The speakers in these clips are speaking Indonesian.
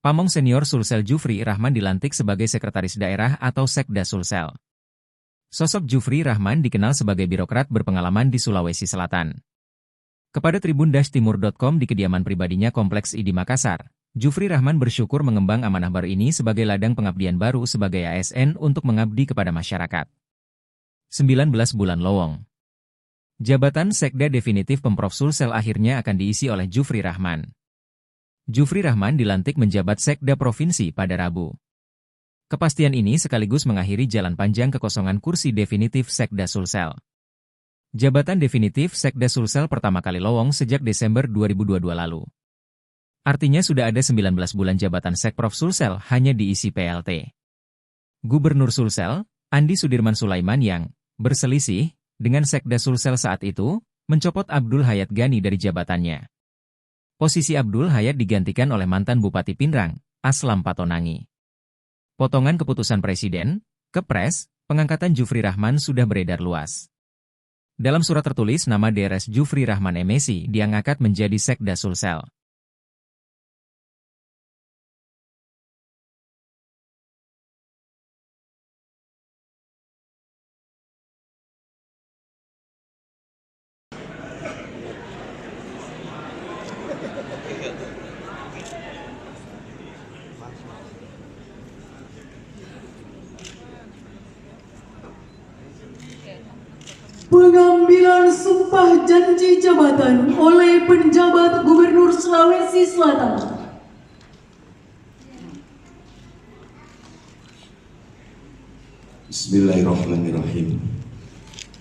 Pamong Senior Sulsel Jufri Rahman dilantik sebagai Sekretaris Daerah atau Sekda Sulsel. Sosok Jufri Rahman dikenal sebagai birokrat berpengalaman di Sulawesi Selatan. Kepada Tribun-Timur.com di kediaman pribadinya Kompleks ID Makassar, Jufri Rahman bersyukur mengembang amanah baru ini sebagai ladang pengabdian baru sebagai ASN untuk mengabdi kepada masyarakat. 19 bulan lowong. Jabatan Sekda definitif Pemprov Sulsel akhirnya akan diisi oleh Jufri Rahman. Jufri Rahman dilantik menjabat Sekda Provinsi pada Rabu. Kepastian ini sekaligus mengakhiri jalan panjang kekosongan kursi definitif Sekda Sulsel. Jabatan definitif Sekda Sulsel pertama kali lowong sejak Desember 2022 lalu. Artinya sudah ada 19 bulan jabatan Sekprov Sulsel hanya diisi PLT. Gubernur Sulsel, Andi Sudirman Sulaiman yang berselisih dengan Sekda Sulsel saat itu, mencopot Abdul Hayat Gani dari jabatannya. Posisi Abdul Hayat digantikan oleh mantan Bupati Pinrang, Aslam Patonangi. Potongan keputusan Presiden, Kepres, pengangkatan Jufri Rahman sudah beredar luas. Dalam surat tertulis nama Drs Jufri Rahman MSI diangkat menjadi Sekda Sulsel. Pengambilan sumpah janji jabatan oleh penjabat Gubernur Sulawesi Selatan. Bismillahirrahmanirrahim.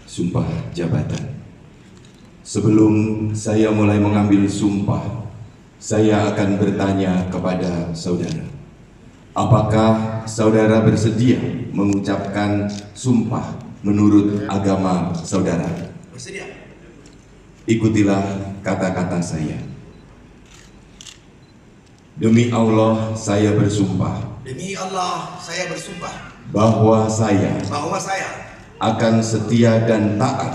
Sumpah jabatan. Sebelum saya mulai mengambil sumpah, saya akan bertanya kepada saudara. Apakah saudara bersedia mengucapkan sumpah menurut agama saudara? Bersedia. Ikutilah kata-kata saya. Demi Allah saya bersumpah. Demi Allah saya bersumpah Bahwa saya akan setia dan taat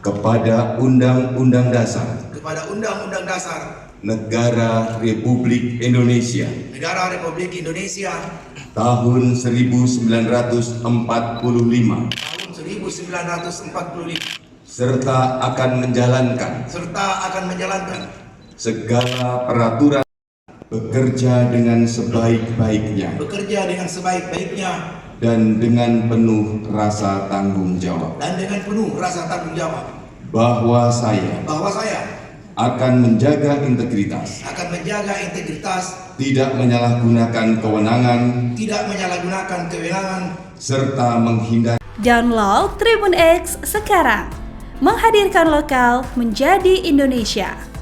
kepada Undang-Undang Dasar Negara Republik Indonesia tahun 1945 serta akan menjalankan segala peraturan bekerja dengan sebaik-baiknya dan dengan penuh rasa tanggung jawab. Bahwa saya akan menjaga integritas, tidak menyalahgunakan kewenangan, serta menghindari. Download Tribun X sekarang, menghadirkan lokal menjadi Indonesia.